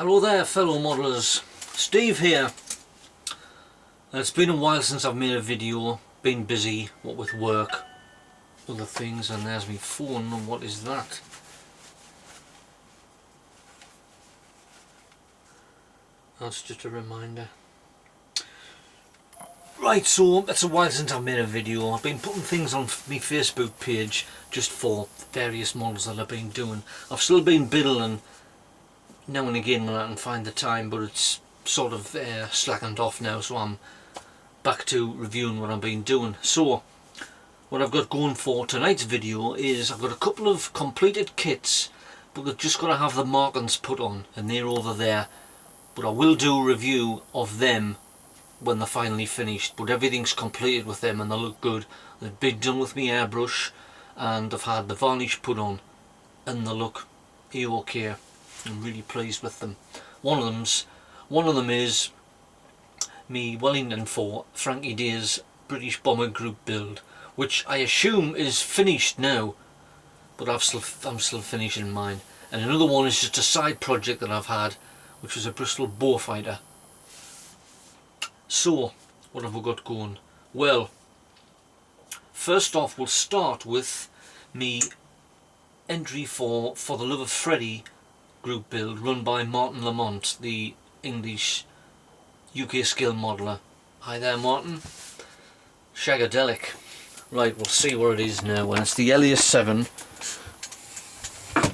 Hello there fellow modelers, Steve here. It's been a while since I've made a video, been busy, what with work, other things, and there's my phone, and what is that? That's just a reminder. Right, so it's a while since I've made a video. I've been putting things on my Facebook page just for various models that I've been doing. I've still been building now and again when I can find the time, but it's sort of slackened off now, so I'm back to reviewing what I've been doing. So what I've got going for tonight's video is I've got a couple of completed kits, but they've just got to have the markings put on, and they're over there. But I will do a review of them when they're finally finished, but everything's completed with them and they look good. They've been done with my airbrush and I've had the varnish put on and they look okay. I'm really pleased with them. One of them is me Wellington 4 Frankie Day's British Bomber Group build, which I assume is finished now, but I'm still finishing mine. And another one is just a side project that I've had, which was a Bristol Bowfighter. So what have we got going? Well, first off we'll start with me entry for the Love of Freddy group build run by Martin Lamont, the English UK scale modeler. Hi there Martin. Shagadelic. Right, we'll see where it is now, and it's the Elias 7. I'll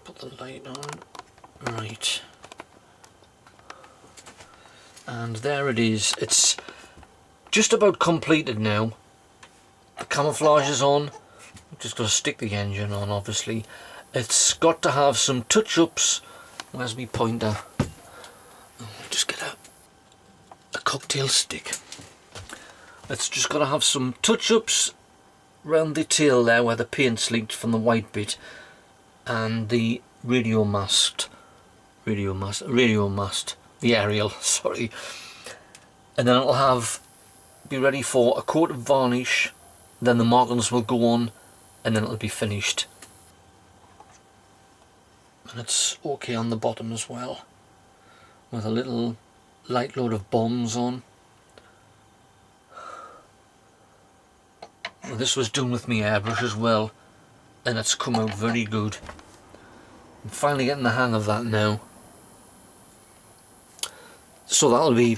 put the light on. Right. And there it is. It's just about completed now. The camouflage is on. I'm just going to stick the engine on, obviously. It's got to have some touch-ups. Where's my pointer? I'll just get a cocktail stick. It's just got to have some touch-ups around the tail there where the paint's leaked from the white bit, and the radio mast, the aerial, sorry. And then it'll be ready for a coat of varnish, then the markings will go on, and then it'll be finished. And it's okay on the bottom as well, with a little light load of bombs on. Well, this was done with my airbrush as well, and it's come out very good. I'm finally getting the hang of that now. So that'll be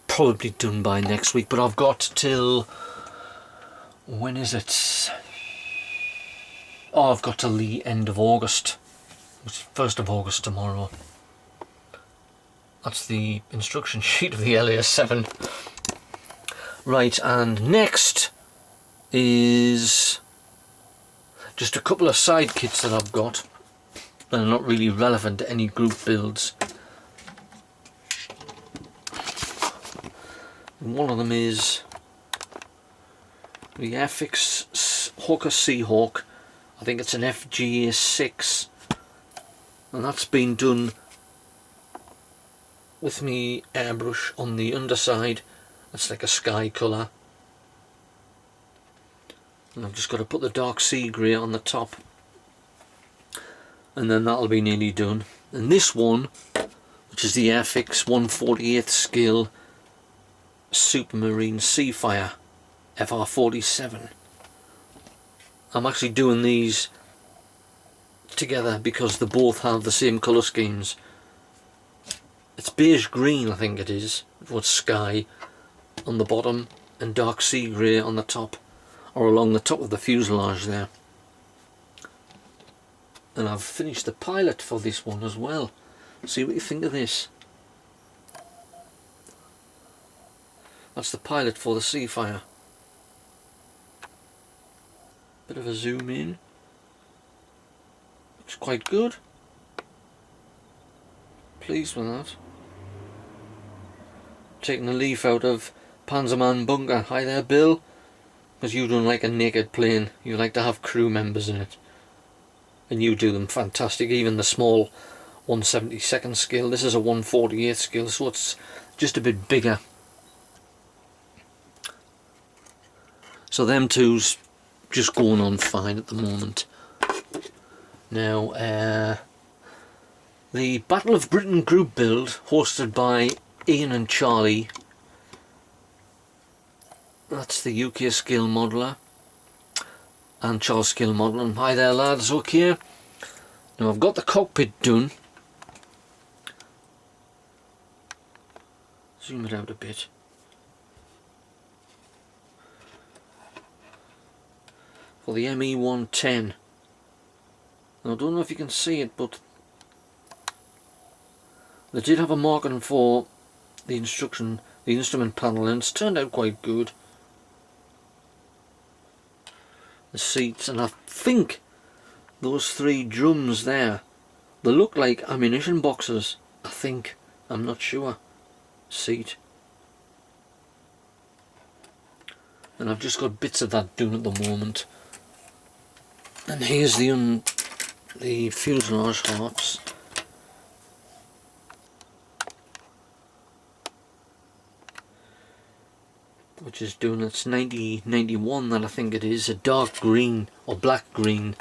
probably done by next week, but I've got till, when is it? Oh, I've got till the end of August. It's 1st of August tomorrow. That's the instruction sheet of the Elias 7. Right, and next is just a couple of side kits that I've got that are not really relevant to any group builds. One of them is the Airfix Hawker Seahawk. I think it's an FGA 6, and that's been done with me airbrush on the underside. It's like a sky colour, and I've just got to put the dark sea grey on the top, and then that'll be nearly done. And this one, which is the Airfix 1/48th scale Supermarine Seafire FR47. I'm actually doing these together because they both have the same colour schemes. It's beige green, I think it is, with sky on the bottom and dark sea grey on the top, or along the top of the fuselage there. And I've finished the pilot for this one as well. See what you think of this. That's the pilot for the Seafire. Bit of a zoom in. Looks quite good. Pleased with that. Taking a leaf out of Panzerman Bunker. Hi there, Bill. Because you don't like a naked plane. You like to have crew members in it. And you do them fantastic. Even the small 1/72nd scale. This is a 1/48th scale, so it's just a bit bigger. So them two's just going on fine at the moment. Now, the Battle of Britain group build, hosted by Ian and Charlie. That's the UK scale modeller and Charles scale modelling. Hi there lads, okay. Now I've got the cockpit done. Zoom it out a bit. For the ME110. Now, I don't know if you can see it, but they did have a marking for the instrument panel, and it's turned out quite good. The seats, and I think those 3 drums there, they look like ammunition boxes. I think, I'm not sure. Seat. And I've just got bits of that done at the moment. And here's the fuselage halves. Which is doing its 9091, that I think it is, a dark green or black green,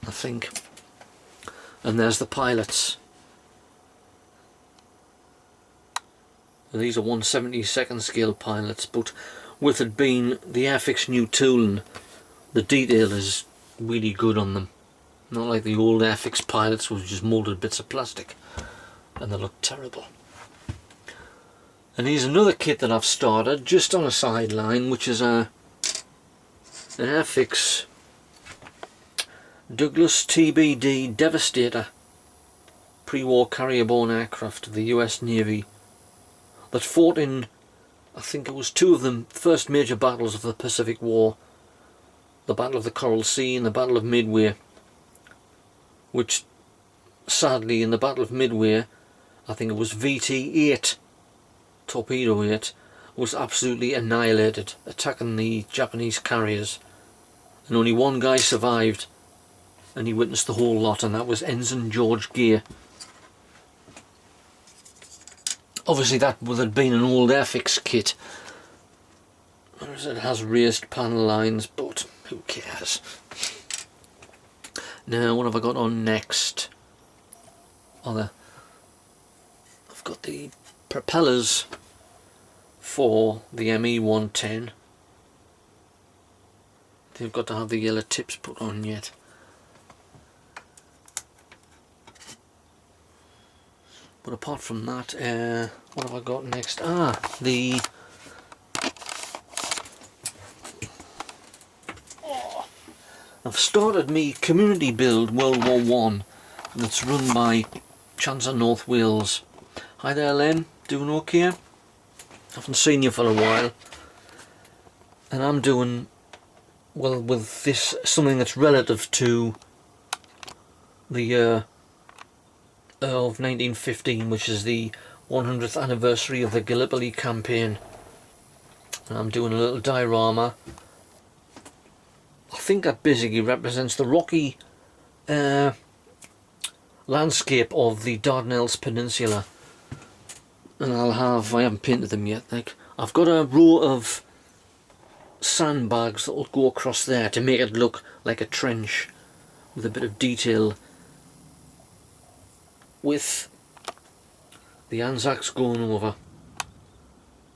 I think. And there's the pilots. And these are 1/72nd scale pilots, but with it being the Airfix new tooling, the detail is really good on them. Not like the old Airfix pilots with just moulded bits of plastic, and they look terrible. And here's another kit that I've started just on a sideline, which is an Airfix Douglas TBD Devastator pre-war carrier-borne aircraft of the US Navy that fought in, I think it was 2 of the first major battles of the Pacific War, the Battle of the Coral Sea and the Battle of Midway, which sadly in the Battle of Midway, I think it was VT-8, Torpedo 8, was absolutely annihilated, attacking the Japanese carriers, and only one guy survived, and he witnessed the whole lot, and that was Ensign George Gear. Obviously that would have been an old Airfix kit, it has raised panel lines, but who cares. Now what have I got on next? I've got the propellers for the ME110. They've got to have the yellow tips put on yet. But apart from that, what have I got next? I've started me community build World War One that's run by Chancellor North Wales. Hi there Len, doing okay? Haven't seen you for a while. And I'm doing, well, with this, something that's relative to the year of 1915, which is the 100th anniversary of the Gallipoli campaign. And I'm doing a little diorama. I think that basically represents the rocky landscape of the Dardanelles Peninsula. And I haven't painted them yet, like, I've got a row of sandbags that will go across there to make it look like a trench with a bit of detail, with the Anzacs going over.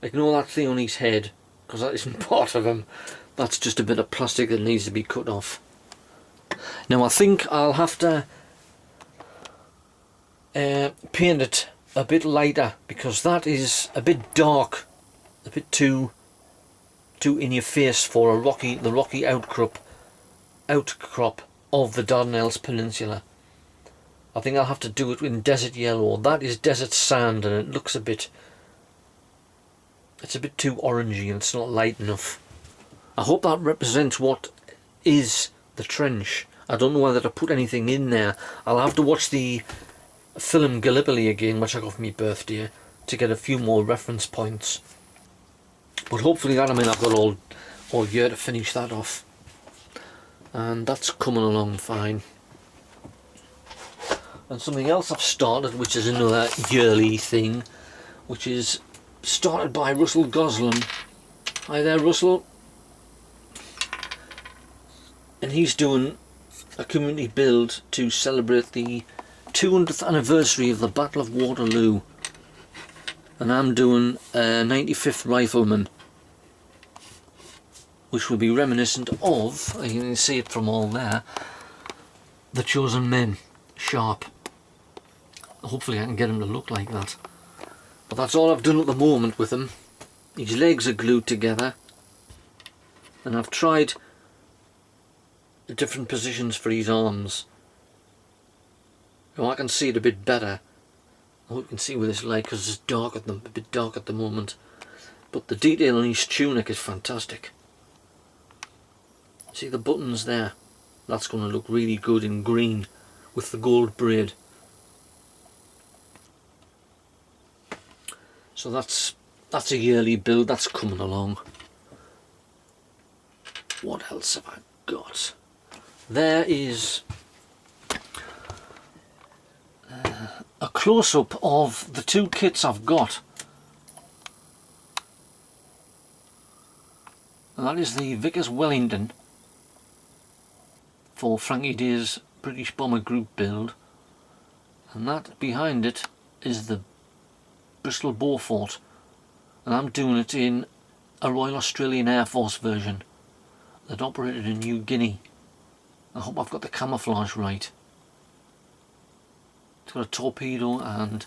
Ignore that thing on his head, because that isn't part of him. That's just a bit of plastic that needs to be cut off. Now I think I'll have to paint it a bit lighter, because that is a bit dark, a bit too in your face for the rocky outcrop of the Dardanelles Peninsula. I think I'll have to do it in desert yellow. That is desert sand, and it looks it's a bit too orangey, and it's not light enough. I hope that represents what is the trench. I don't know whether to put anything in there. I'll have to watch the film Gallipoli again, which I got for my birthday, to get a few more reference points. But hopefully that, I've got all year to finish that off. And that's coming along fine. And something else I've started, which is another yearly thing, which is started by Russell Goslin. Hi there Russell. And he's doing a community build to celebrate the 200th anniversary of the Battle of Waterloo, and I'm doing a 95th Rifleman, which will be reminiscent of, you can see it from all there, the Chosen Men, Sharp. Hopefully I can get him to look like that. But that's all I've done at the moment with him. His legs are glued together, and I've tried the different positions for his arms. Now I can see it a bit better. I hope you can see with this light because it's dark at a bit dark at the moment. But the detail on his tunic is fantastic. See the buttons there? That's going to look really good in green with the gold braid. So that's a yearly build that's coming along. What else have I got? There is a close-up of the two kits I've got. And that is the Vickers Wellington for Frankie Day's British Bomber Group build, and that behind it is the Bristol Beaufort, and I'm doing it in a Royal Australian Air Force version that operated in New Guinea. I hope I've got the camouflage right. It's got a torpedo and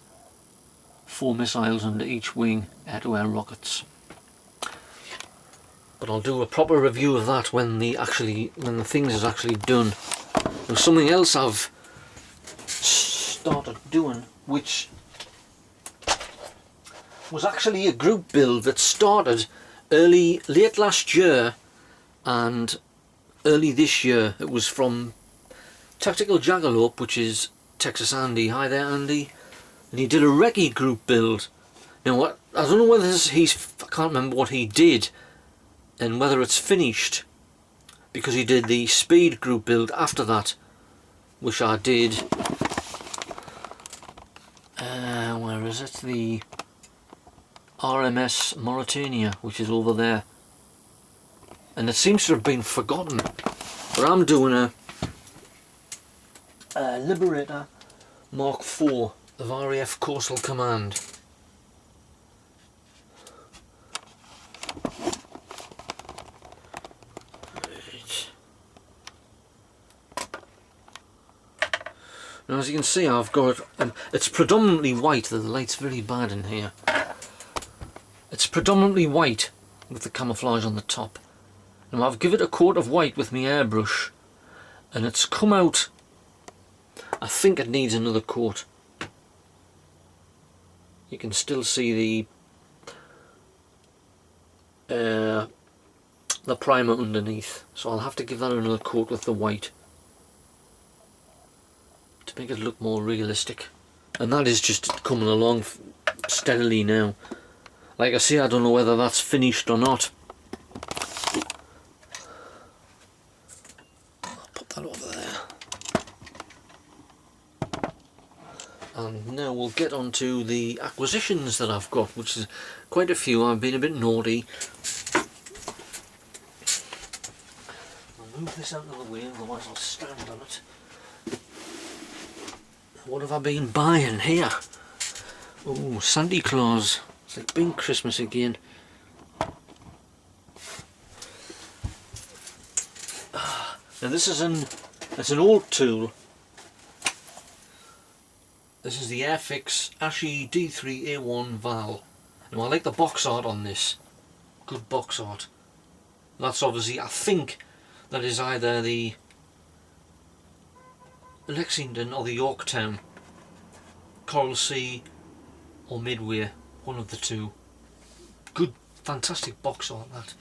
4 missiles under each wing, air-to-air rockets. But I'll do a proper review of that when the things is actually done. There's something else I've started doing, which was actually a group build that started late last year and early this year. It was from Tactical Jackalope, which is Texas Andy. Hi there, Andy. And he did a recce group build. Now what, I don't know whether I can't remember what he did and whether it's finished, because he did the speed group build after that, which I did. Where is it? The RMS Mauritania, which is over there, and it seems to have been forgotten. But I'm doing a Liberator Mark IV of RAF Coastal Command. Now, as you can see, I've got it's predominantly white. The light's very bad in here. It's predominantly white with the camouflage on the top. Now I've given it a coat of white with my airbrush, and it's come out. I think it needs another coat. You can still see the primer underneath, so I'll have to give that another coat with the white to make it look more realistic. And that is just coming along steadily now. Like I say, I don't know whether that's finished or not. I'll put that over there. And now we'll get on to the acquisitions that I've got, which is quite a few. I've been a bit naughty. I'll move this out of the way, otherwise I'll stand on it. What have I been buying here? Oh, Santa Claus. It's like being Christmas again. Now this is it's an old tool. This is the Airfix Ashi D3A1 Val. Now I like the box art on this. Good box art. That's obviously, I think that is either the Lexington or the Yorktown, Coral Sea or Midway, one of the two. Good, fantastic box art that.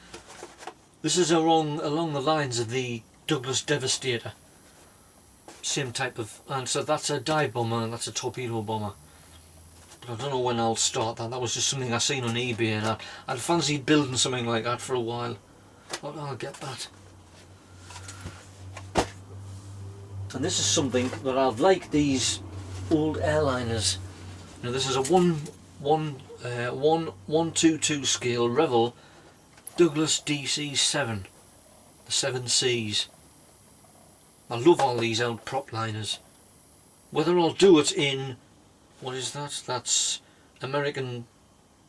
This is along the lines of the Douglas Devastator, same type of, and so that's a dive bomber and that's a torpedo bomber. But I don't know when I'll start that. That was just something I seen on eBay, and I'd fancied building something like that for a while. But I'll get that. And this is something that I've liked, these old airliners. Now this is a 122 scale Revell Douglas DC-7, the 7 Cs. I love all these old prop liners. Whether I'll do it in, what is that? That's American,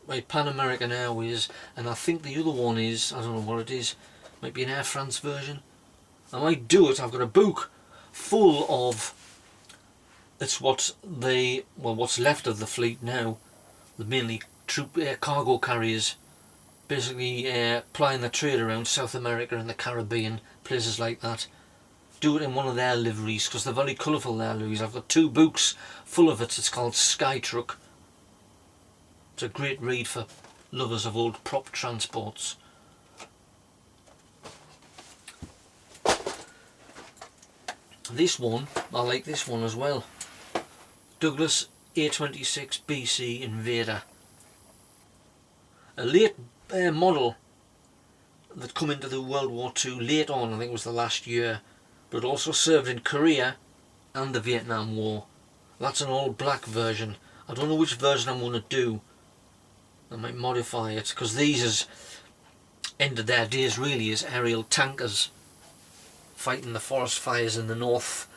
right, Pan American Airways, and I think the other one is, I don't know what it is, might be an Air France version. I might do it. I've got a book full of, it's what's left of the fleet now, the mainly troop cargo carriers, basically plying the trade around South America and the Caribbean, places like that. Do it in one of their liveries, because they're very colourful, their liveries. I've got 2 books full of it. It's called Sky Truck. It's a great read for lovers of old prop transports. This one, I like this one as well. Douglas A26 BC Invader. A late model that come into the World War II late on, I think it was the last year, but also served in Korea and the Vietnam War. That's an all black version. I don't know which version I'm going to do. I might modify it, because these has ended their days really as aerial tankers fighting the forest fires in the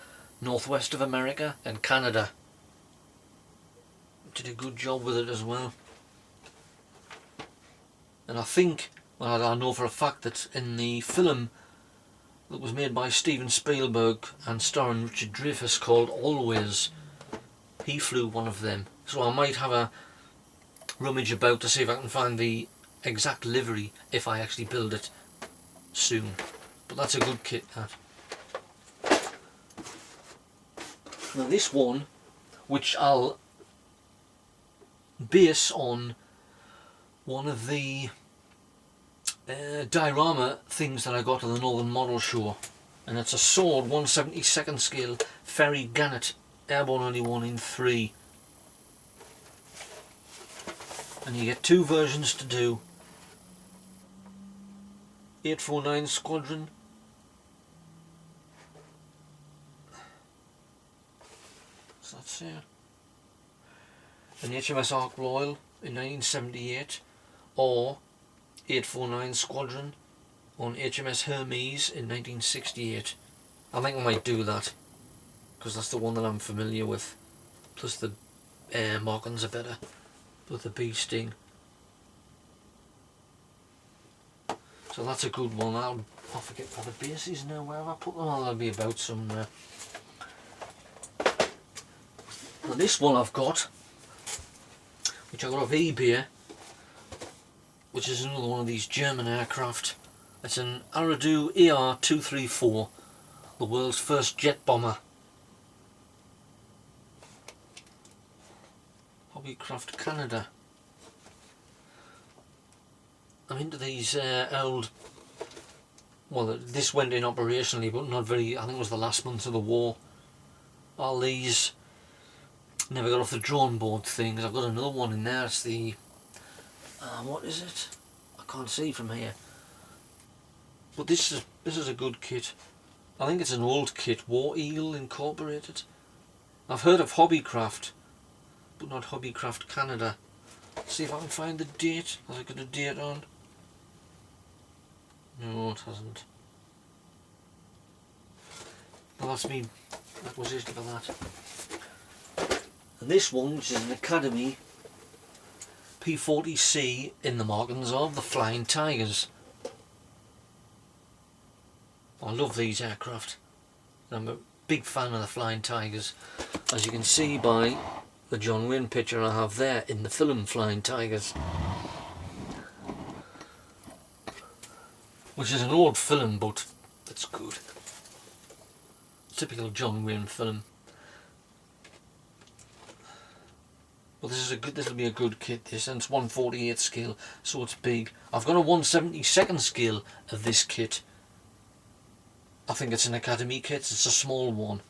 northwest of America and Canada. Did a good job with it as well. And I think, well, I know for a fact that in the film that was made by Steven Spielberg and starring Richard Dreyfuss called Always, he flew one of them. So I might have a rummage about to see if I can find the exact livery if I actually build it soon. But that's a good kit, that. Now this one, which I'll base on one of the diorama things that I got at the Northern Model Show, and it's a Sword 1/72 scale Ferry Gannet Airborne only 1 in 3, and you get 2 versions to do. 849 Squadron, what's that say? An HMS Ark Royal in 1978, or 849 Squadron on HMS Hermes in 1968. I think I might do that, because that's the one that I'm familiar with, plus the markings are better with the bee sting. So that's a good one. I forget where the bases now, where have I put them? Oh, they'll be about somewhere. Now this one I've got, which I got off eBay, which is another one of these German aircraft. It's an Araду AR-234, the world's first jet bomber. Hobbycraft Canada. I'm into these old, well, this went in operationally, but not very, I think it was the last month of the war. All these never got off the drone board things. I've got another one in there. It's the what is it? I can't see from here. But this is a good kit. I think it's an old kit. War Eagle Incorporated. I've heard of Hobbycraft, but not Hobbycraft Canada. Let's see if I can find the date. Has it got a date on? No, it hasn't. Well, that's me. That was it for that. And this one, which is an Academy P40C in the markings of the Flying Tigers. I love these aircraft. I'm a big fan of the Flying Tigers, as you can see by the John Wayne picture I have there in the film Flying Tigers, which is an old film, but it's good. Typical John Wayne film. Well, this will be a good kit, this, and it's 1/48 scale, so it's big. I've got a 1/72 scale of this kit. I think it's an Academy kit. It's a small one,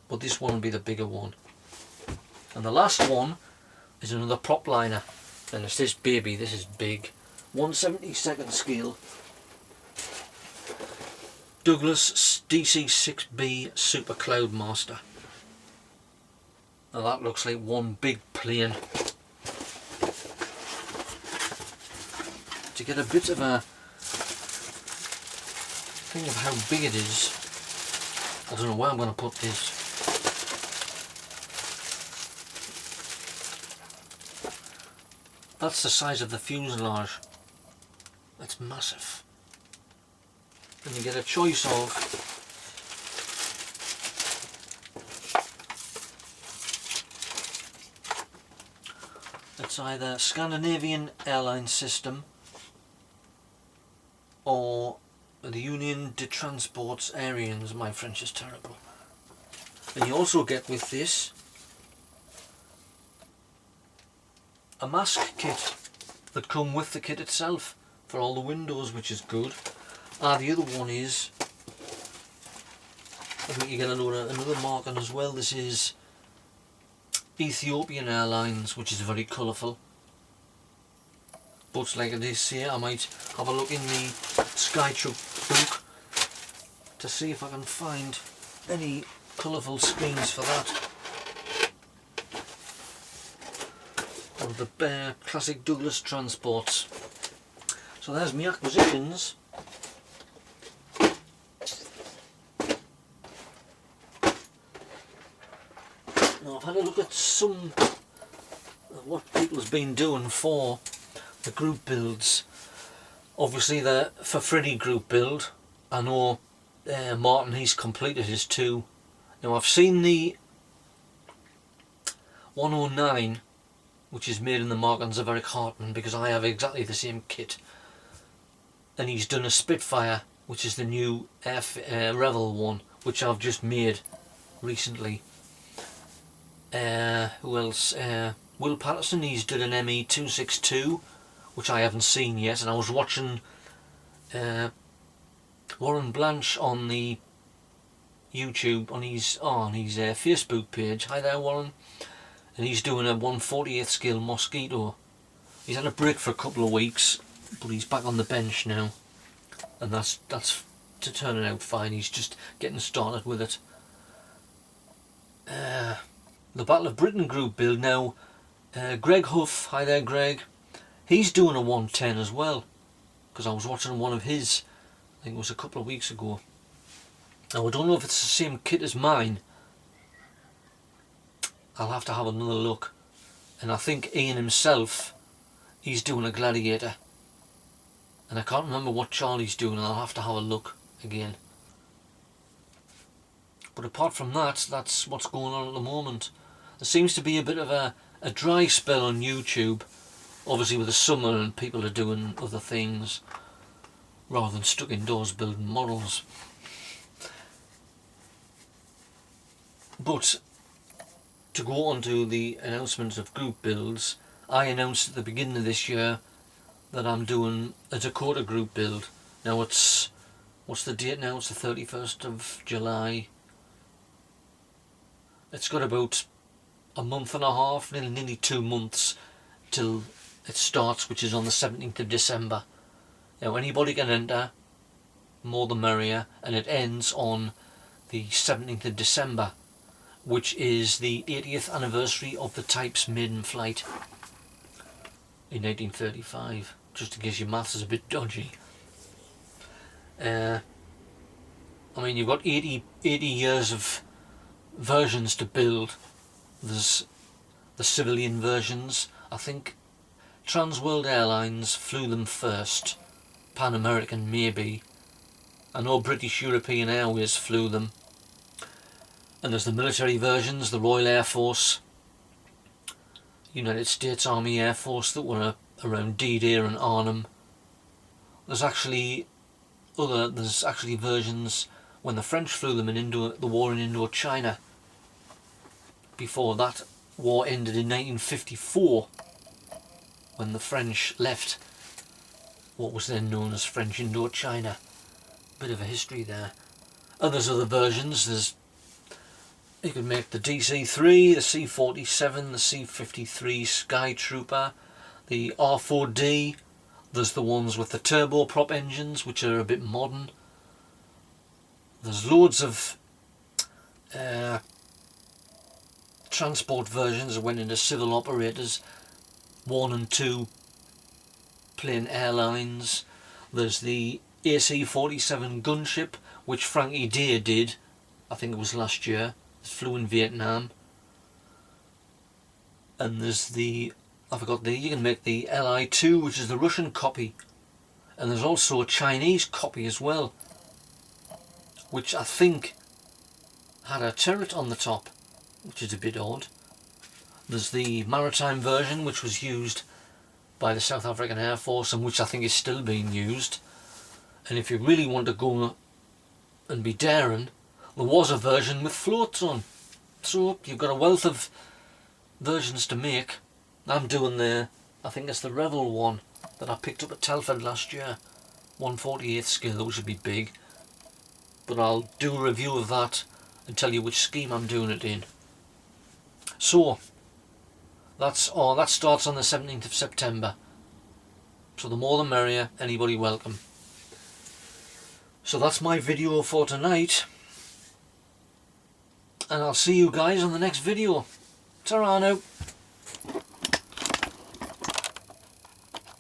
but this one will be the bigger one. And the last one is another prop liner, and it's this baby. This is big. 1/72 scale Douglas DC-6B Super Cloudmaster. Now that looks like one big plane. To get a bit of a thing of how big it is, I don't know where I'm going to put this. That's the size of the fuselage. It's massive. And you get a choice of it's either Scandinavian Airline System or the Union de Transports Aériens. My French is terrible. And you also get with this a mask kit that come with the kit itself for all the windows, which is good. The other one is, I think you get another marking as well. This is Ethiopian Airlines, which is very colourful. But like it is here, I might have a look in the Skytruck book to see if I can find any colourful screens for that. Or the classic Douglas transports. So there's my acquisitions. Now I've had a look at some of what people have been doing for the group builds. Obviously for Freddy group build, I know Martin, he's completed his 2. Now I've seen the 109, which is made in the markings of Eric Hartman, because I have exactly the same kit. And he's done a Spitfire, which is the new Revel one, which I've just made recently. Who else? Will Patterson, he's done an ME262, which I haven't seen yet, and I was watching Warren Blanche on the YouTube, on his Facebook page. Hi there, Warren. And he's doing a 1/48th scale Mosquito. He's had a break for a couple of weeks, but he's back on the bench now, and that's to turn it out fine. He's just getting started with it. The Battle of Britain group build now. Greg Huff, hi there Greg, he's doing a 110 as well, because I was watching one of his, I think it was a couple of weeks ago. Now I don't know if it's the same kit as mine. I'll have to have another look. And I think Ian himself, he's doing a Gladiator. And I can't remember what Charlie's doing, and I'll have to have a look again. But apart from that, that's what's going on at the moment. There seems to be a bit of a dry spell on YouTube, obviously with the summer and people are doing other things rather than stuck indoors building models. But to go on to the announcement of group builds, I announced at the beginning of this year that I'm doing a Dakota group build. Now what's the date now? It's the 31st of July. It's got about a month and a half, nearly 2 months till it starts, which is on the 17th of December. Now anybody can enter, more the merrier, and it ends on the 17th of December, which is the 80th anniversary of the type's maiden flight in 1835, just in case your maths is a bit dodgy. I mean, you've got 80 years of versions to build. There's the civilian versions. I think Trans World Airlines flew them first, Pan American maybe. I know British European Airways flew them. And there's the military versions, the Royal Air Force, United States Army Air Force that were around D-Day and Arnhem. There's actually versions when the French flew them in the war in Indochina. Before that war ended in 1954, when the French left what was then known as French Indochina. Bit of a history there. And there's other versions. You could make the DC-3, the C-47, the C-53 Sky Trooper, the R-4D. There's the ones with the turboprop engines, which are a bit modern. There's loads of transport versions that went into civil operators, 1 and 2 plane airlines. There's the AC-47 gunship, which Frankie Deer did I think it was last year. It flew in Vietnam. And there's the, I forgot, you can make the Li-2, which is the Russian copy. And there's also a Chinese copy as well, which I think had a turret on the top, which is a bit odd. There's the maritime version, which was used by the South African Air Force and which I think is still being used. And if you really want to go and be daring, there was a version with floats on. So you've got a wealth of versions to make. I'm doing I think it's the Revel one that I picked up at Telford last year. 1/48 scale, which would be big. But I'll do a review of that and tell you which scheme I'm doing it in. So that starts on the 17th of September. So the more the merrier, anybody welcome. So that's my video for tonight. And I'll see you guys on the next video. Ta-ra now.